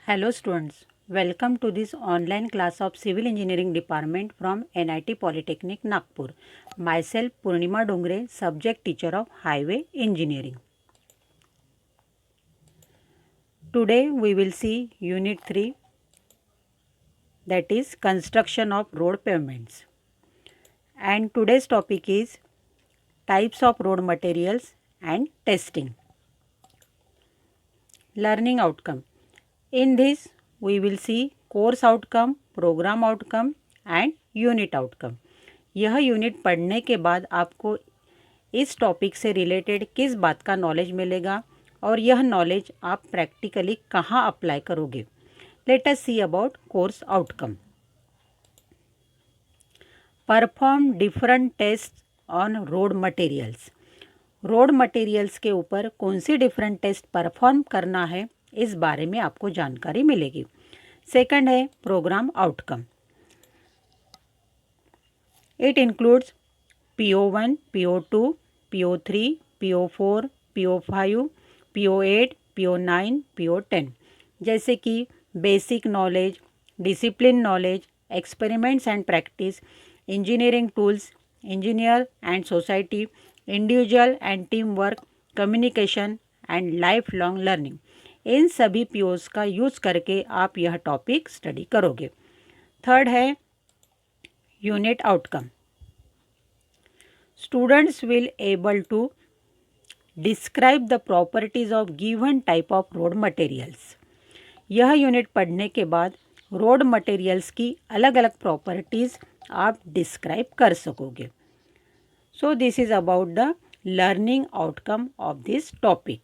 Hello students, welcome to this online class of Civil Engineering Department from NIT Polytechnic Nagpur. Myself Purnima Dongre, subject teacher of Highway Engineering. Today we will see Unit 3, that is construction of road pavements. And today's topic is types of road materials and testing. Learning outcome. In this we will see course outcome, program outcome and unit outcome. यह unit पढ़ने के बाद आपको इस topic से related किस बात का नॉलेज मिलेगा और यह नॉलेज आप प्रैक्टिकली कहाँ अप्लाई करोगे. Let us see about course outcome. Perform different test on road materials. Road materials के ऊपर कौन सी डिफरेंट टेस्ट परफॉर्म करना है इस बारे में आपको जानकारी मिलेगी. सेकंड है programme outcome. It includes PO1, PO2, PO3, PO4, PO5, PO8, PO9, PO10 जैसे कि basic knowledge, discipline knowledge, experiments and practice, engineering tools, engineer and society, individual and team work, communication and life long learning. इन सभी POs का use करके आप यह topic study करोगे. Third है unit outcome. Students will able to describe the properties of given type of road materials. यह unit पढ़ने के बाद रोड मटेरियल्स की अलग अलग प्रॉपर्टीज़ आप डिस्क्राइब कर सकोगे. So this is about the learning outcome of this topic.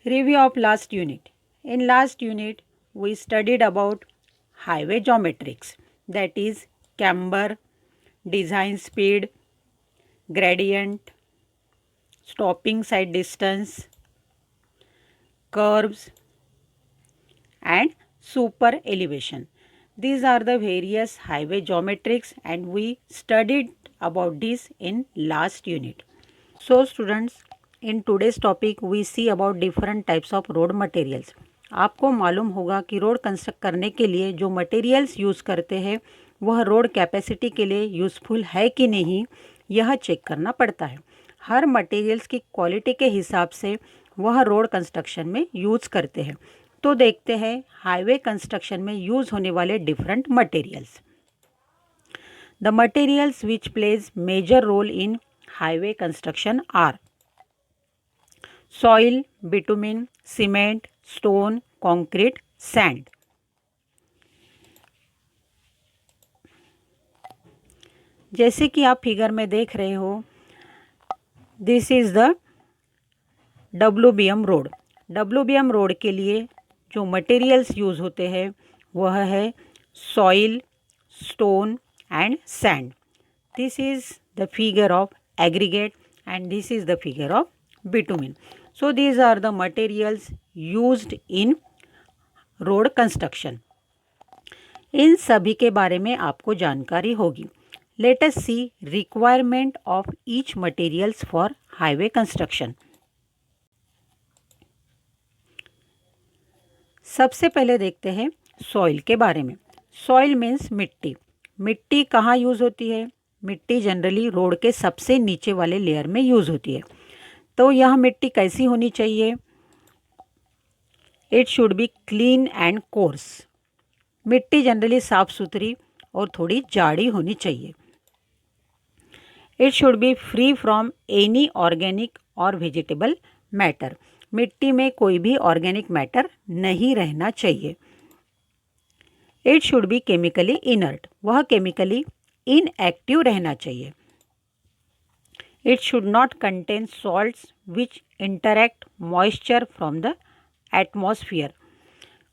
Review of last unit. In last unit we studied about highway geometrics, that is camber, design speed, gradient, stopping side distance, curves and super elevation. These are the various highway geometrics and we studied about this in last unit. So students, in today's topic we see about different types of road materials. आपको मालूम होगा कि road construct करने के लिए जो materials use करते हैं वह रोड कैपेसिटी के लिए यूज़फुल है कि नहीं यह चेक करना पड़ता है. हर मटेरियल्स की क्वालिटी के हिसाब से वह रोड कंस्ट्रक्शन में यूज़ करते हैं. तो देखते हैं हाईवे कंस्ट्रक्शन में यूज़ होने वाले different materials. The materials which plays major role in highway construction are soil, bitumen, cement, stone, concrete, sand. जैसे कि आप फिगर में देख रहे हो, this is the WBM road. WBM road के लिए जो मटेरियल्स यूज़ होते हैं वह है soil, stone and sand. This is the figure of aggregate and this is the figure of bitumen. So these are the materials used in road construction. इन सभी के बारे में आपको जानकारी होगी. Let us see requirement of each materials for highway construction. सबसे पहले देखते हैं सॉइल के बारे में. सॉइल मीन्स मिट्टी. मिट्टी कहाँ यूज़ होती है? मिट्टी जनरली रोड के सबसे नीचे वाले लेयर में यूज़ होती है. तो यह मिट्टी कैसी होनी चाहिए? It should be clean and course. मिट्टी जनरली साफ सुथरी और थोड़ी जाड़ी होनी चाहिए. It should be free from any organic और वेजिटेबल मैटर. मिट्टी में कोई भी ऑर्गेनिक मैटर नहीं रहना चाहिए. It should B chemically inert. वह केमिकली इनएक्टिव रहना चाहिए. It should not contain salts which interact moisture from the atmosphere.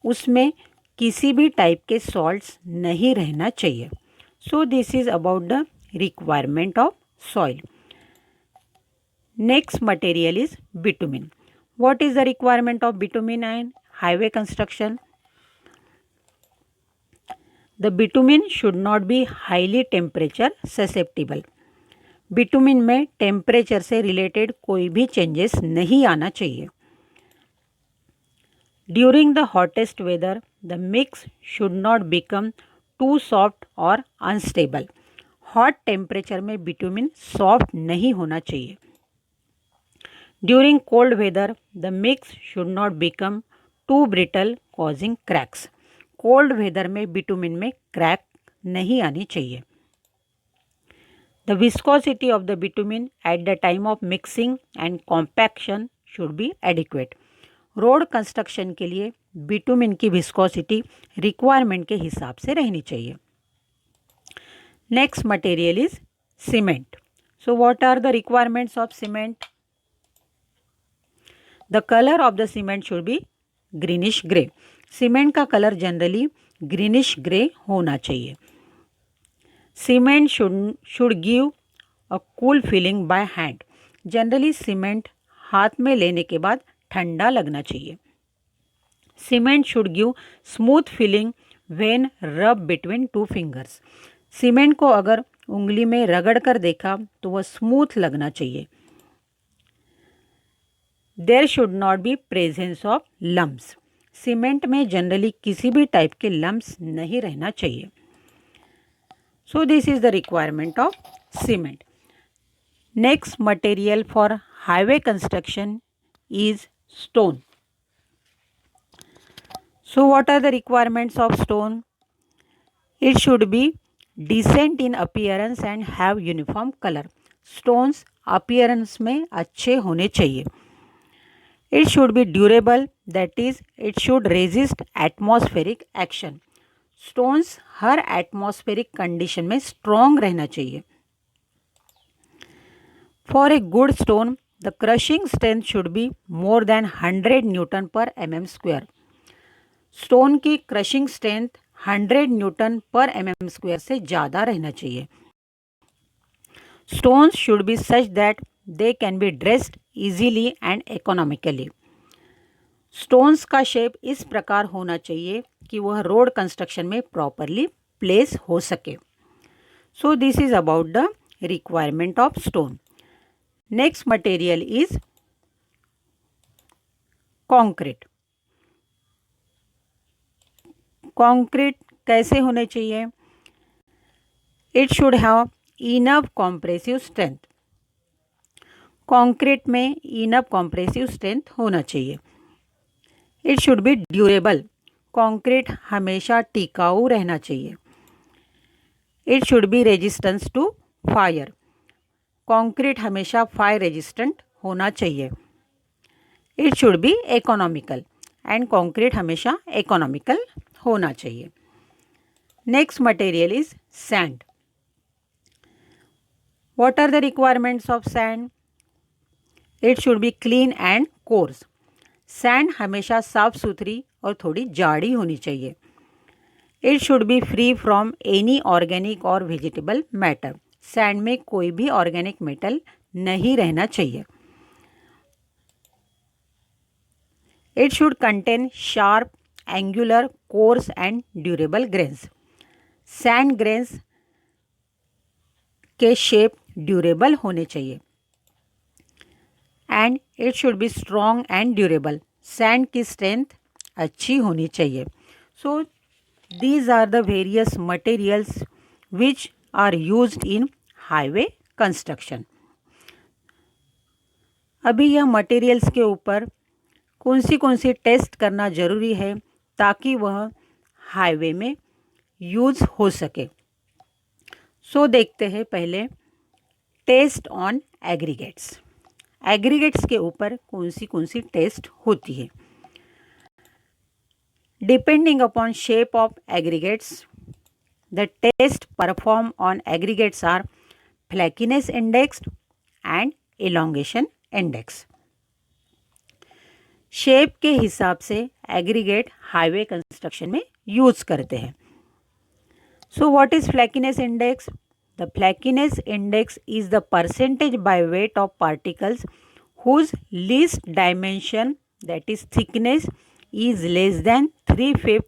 उसमें किसी भी टाइप के salts नहीं रहना चाहिए. So this is about the requirement of soil. Next material is bitumen. What is the requirement of bitumen in highway construction? The bitumen should not be highly temperature susceptible. Bitumen में temperature से related कोई भी changes नहीं आना चाहिए. During the hottest weather, the mix should not become too soft or unstable. Hot temperature में bitumen soft नहीं होना चाहिए. During cold weather the mix should not become too brittle causing cracks. Cold weather में bitumen में crack नहीं आनी चाहिए. The viscosity of the bitumen at the time of mixing and compaction should be adequate. Road construction के लिए bitumen की viscosity requirement के हिसाब से रहनी चाहिए. Next material is cement. So what are the requirements of cement? The colour of the cement should be greenish grey. Cement का colour generally greenish grey होना चाहिए. Cement should give a cool feeling by hand. Generally cement हाथ में लेने के बाद ठंडा लगना चाहिए. Cement should give smooth feeling when rub between two fingers. Cement को अगर उंगली में रगड़ कर देखा तो वह स्मूथ लगना चाहिए. There should not be presence of lumps. Cement में जनरली किसी भी टाइप के लम्प्स नहीं रहना चाहिए. So this is the requirement of cement. Next material for highway construction is stone. So what are the requirements of stone? It should be decent in appearance and have uniform color. Stones appearance में अच्छे होने चाहिए. It should be durable, that is it should resist atmospheric action. Stones her atmospheric condition में strong रहना चाहिए. For a good stone the crushing strength should be more than 100 Newton per mm square. Stone की crushing strength 100 Newton पर mm square से ज़्यादा रहना चाहिए. Stones should be such that they can be dressed easily and economically. Stones का shape इस प्रकार होना चाहिए कि वह रोड कंस्ट्रक्शन में प्रॉपरली प्लेस हो सके. सो this is about the requirement of stone. Next material is concrete. Concrete कैसे होने चाहिए? It should have enough compressive strength. Concrete में इनफ कॉम्प्रेसिव स्ट्रेंथ होना चाहिए. It should be durable. Concrete हमेशा टिकाऊ रहना चाहिए. It should be resistance to fire. Concrete हमेशा फायर रेजिस्टेंट होना चाहिए. It should be economical. And concrete हमेशा इकोनॉमिकल होना चाहिए. Next material is sand. What are the requirements of sand? It should be clean and coarse. Sand हमेशा साफ सुथरी और थोड़ी जाड़ी होनी चाहिए. It should be free from any organic और वेजिटेबल मैटर. सैंड में कोई भी ऑर्गेनिक मेटल नहीं रहना चाहिए. It should contain sharp, angular, coarse and durable grains. Sand grains के शेप ड्यूरेबल होने चाहिए. And it should be strong and durable. Sand की स्ट्रेंथ अच्छी होनी चाहिए. So these are the various materials which are used in highway construction. अभी यह materials के ऊपर कौन सी टेस्ट करना ज़रूरी है ताकि वह हाईवे में यूज़ हो सके. सो देखते हैं पहले टेस्ट ऑन एग्रीगेट्स. एग्रीगेट्स के ऊपर कौन सी टेस्ट होती है. Depending upon shape of aggregates the test perform on aggregates are flakiness index and elongation index. Shape के हिसाब से एग्रीगेट हाईवे कंस्ट्रक्शन में यूज़ करते हैं. So what is flakiness index? The flakiness index is the percentage by weight of particles whose least dimension that is thickness is less than 3/5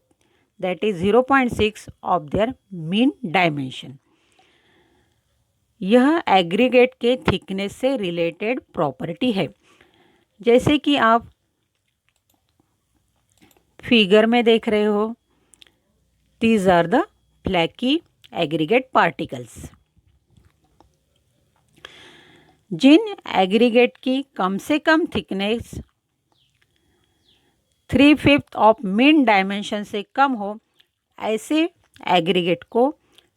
that is 0.6 of their mean dimension. यह aggregate के thickness से related property है. जैसे कि आप figure में देख रहे हो, these are the flaky aggregate particles. जिन एग्रीगेट की कम से कम थिकनेस 3/5 ऑफ मीन डायमेंशन से कम हो, ऐसे एग्रीगेट को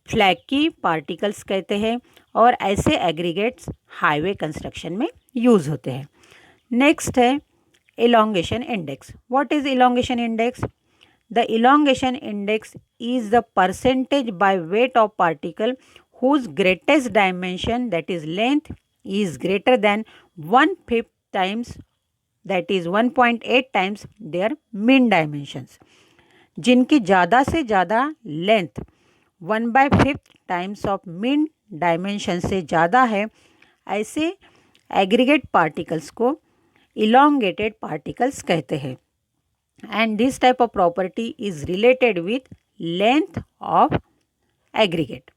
फ्लैकी पार्टिकल्स कहते हैं और ऐसे एग्रीगेट्स हाईवे कंस्ट्रक्शन में यूज़ होते हैं। नेक्स्ट है elongation index. What is elongation index? The elongation index is the percentage by weight of particle whose greatest dimension, that is length, is greater than 1/5 times, that is 1.8 times their mean dimensions. जिनकी ज़्यादा से ज़्यादा length 1/5 times of mean dimension से ज़्यादा है, ऐसे aggregate particles को elongated particles कहते हैं। And this type of property is related with length of aggregate.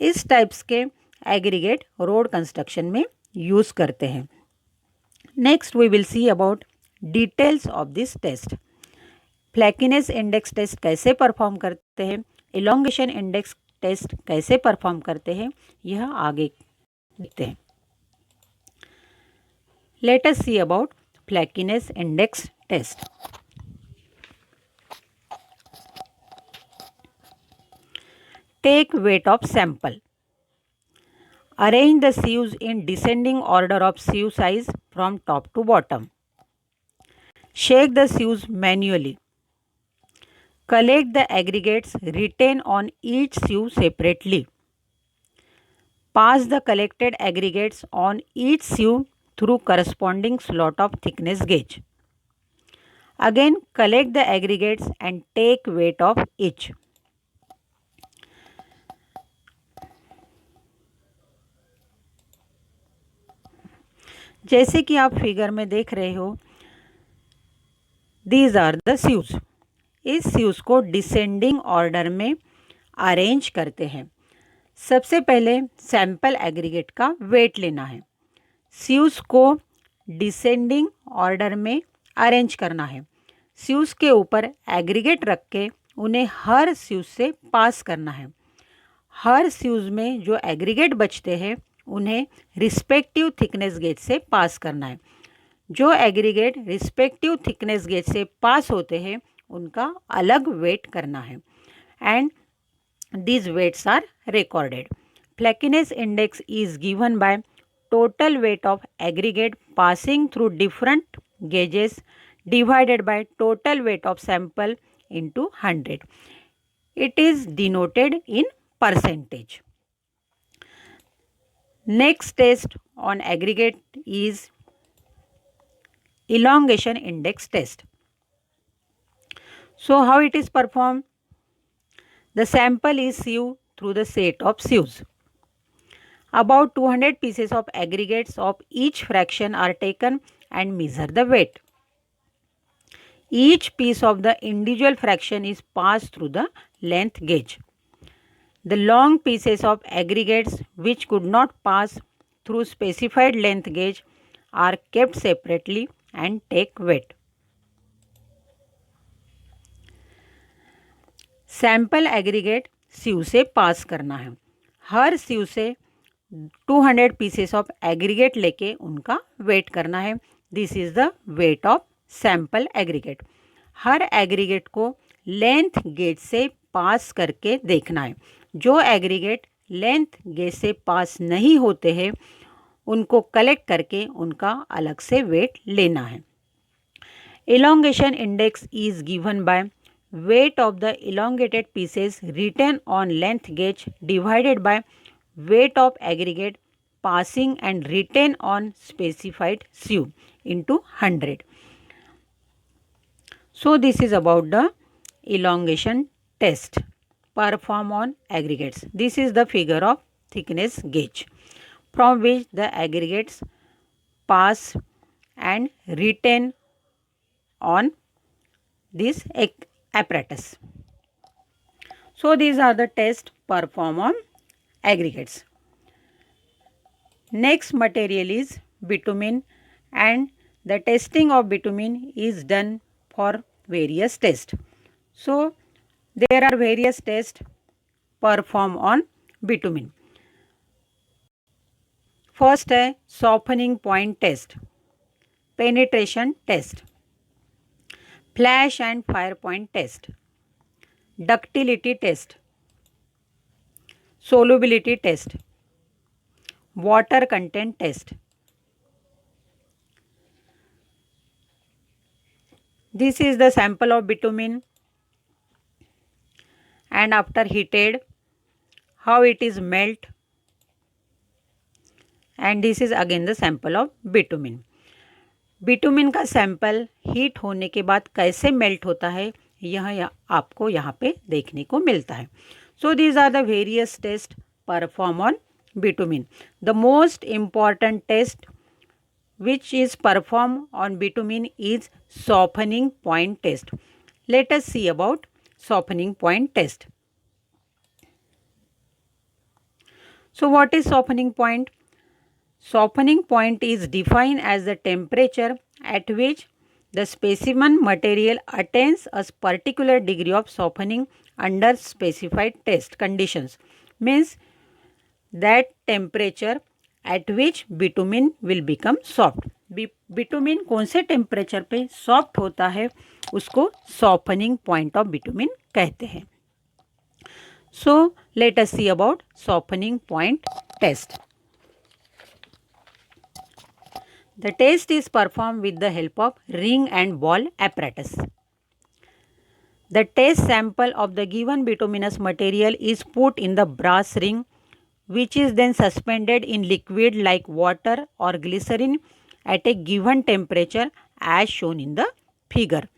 इस टाइप्स के एग्रीगेट रोड कंस्ट्रक्शन में यूज करते हैं। Next we will see about details of this test. Flakiness index test कैसे perform करते हैं, इलोंगेशन इंडेक्स टेस्ट कैसे perform करते हैं, यह आगे देखते हैं। Let us see about flakiness index test. Take weight of sample. Arrange the sieves in descending order of sieve size from top to bottom. Shake the sieves manually. Collect the aggregates written on each sieve separately. Pass the collected aggregates on each sieve through corresponding slot of thickness gauge. Again, collect the aggregates and take weight of each. जैसे कि आप figure में देख रहे हो, these are the sieves. इस sieves को descending order में अरेंज करते हैं। सबसे पहले सैंपल एग्रीगेट का वेट लेना है। सीव्स को डिसेंडिंग ऑर्डर में अरेंज करना है। सीव्स के ऊपर एग्रीगेट रख के उन्हें हर सीव्स से पास करना है। हर सीव्स में जो एग्रीगेट बचते हैं उन्हें रिस्पेक्टिव थिकनेस गेज से पास करना है। जो एग्रीगेट रिस्पेक्टिव थिकनेस गेज से पास होते हैं उनका अलग वेट करना है and these weights are recorded. Flakiness index is given by total weight of aggregate passing through different gauges divided by total weight of sample into 100. It is denoted in percentage. Next test on aggregate is elongation index test. So how it is performed? The sample is sieved through the set of sieves. About 200 pieces of aggregates of each fraction are taken and measure the weight. Each piece of the individual fraction is passed through the length gauge. The long pieces of aggregates which could not pass through specified length gauge are kept separately and take weight. Sample aggregate sieve से pass करना है। हर सीव से 200 pieces of aggregate लेके उनका wait करना है। This is the weight of sample aggregate. Her aggregate को length gauge से पास करके देखना है। जो एग्रीगेट लेंथ गेज से पास नहीं होते हैं उनको कलेक्ट करके उनका अलग से वेट लेना है। Elongation index is given by weight of the elongated pieces written on length gauge divided by weight of aggregate passing and written on specified sieve into 100. So this is about the elongation test performed on aggregates. This is the figure of thickness gauge from which the aggregates pass and written on this apparatus. So these are the tests performed on aggregates. Next material is bitumen and The testing of bitumen is done for various tests. So, there are various tests performed on bitumen. First है softening point test, penetration test, flash and fire point test, ductility test, solubility test, water content test. This is the sample of bitumen, and after heated how it is melt, and this is again the sample of bitumen. Bitumen का sample heat होने के बाद कैसे melt होता है यह आपको यहाँ पे देखने को मिलता है. So these are the various tests performed on bitumen. The most important test which is performed on bitumen is softening point test. Let us see about softening point test. So what is softening point? Softening point is defined as the temperature at which the specimen material attains a particular degree of softening under specified test conditions. Means that temperature at which bitumen will become soft. Bitumen कौन से temperature पे soft होता है उसको softening point of bitumen कहते हैं. So let us see about softening point test. The test is performed with the help of ring and ball apparatus. The test sample of the given bituminous material is put in the brass ring, which is then suspended in liquid like water or glycerin at a given temperature as shown in the figure.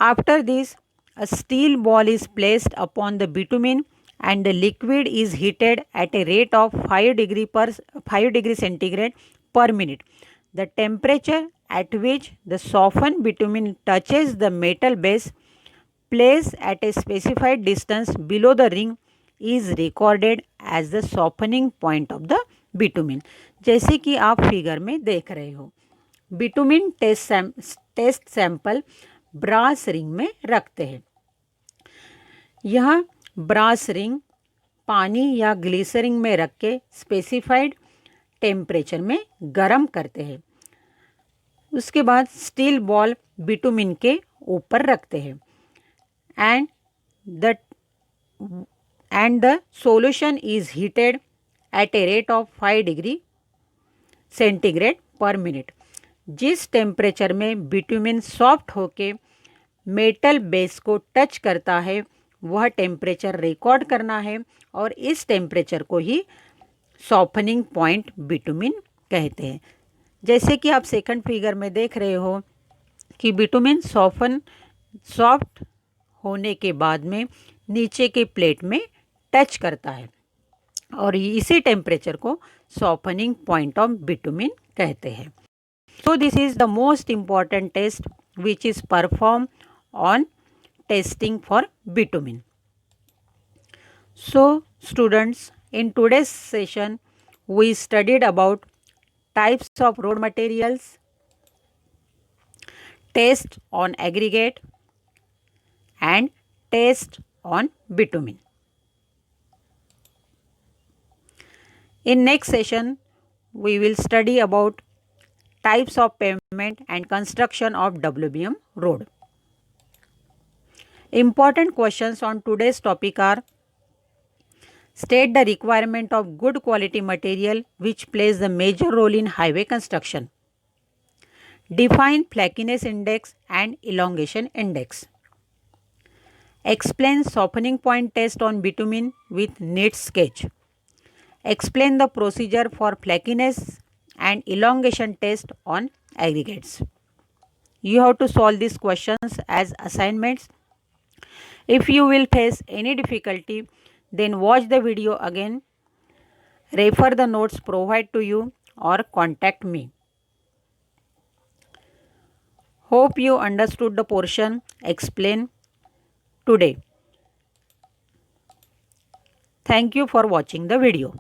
After this, a steel ball is placed upon the bitumen and the liquid is heated at a rate of 5 degree centigrade per minute. The temperature at which the softened bitumen touches the metal base placed at a specified distance below the ring is recorded as the softening point of the bitumen. जैसे कि आप figure में देख रहे हो, bitumen test sample brass ring में रखते हैं. यह ब्रास रिंग पानी या ग्लिसरीन में रख के स्पेसिफाइड टेम्परेचर में गर्म करते हैं. उसके बाद स्टील बॉल बिटुमिन के ऊपर रखते हैं and the solution is heated at a rate of 5 degree centigrade per minute. जिस टेम्परेचर में बिटुमिन सॉफ्ट होके मेटल बेस को टच करता है वह टेम्परेचर रिकॉर्ड करना है और इस टेम्परेचर को ही सॉफ्टनिंग पॉइंट बिटुमिन कहते हैं. जैसे कि आप सेकंड फिगर में देख रहे हो कि बिटुमिन सॉफ्ट होने के बाद में नीचे के प्लेट में टच करता है और इसी टेम्परेचर को सॉफ्टनिंग पॉइंट ऑफ बिटुमिन कहते हैं. So this is the most important test which is performed on testing for bitumen. So students, in today's session we studied about types of road materials, test on aggregate and test on bitumen. In next session we will study about types of pavement and construction of WBM road. Important questions on today's topic are: state the requirement of good quality material which plays the major role in highway construction. Define flakiness index and elongation index. Explain softening point test on bitumen with neat sketch. Explain the procedure for flakiness and elongation test on aggregates. You have to solve these questions as assignments. If you will face any difficulty, then watch the video again, refer the notes provided to you or contact me. Hope you understood the portion explained today. Thank you for watching the video.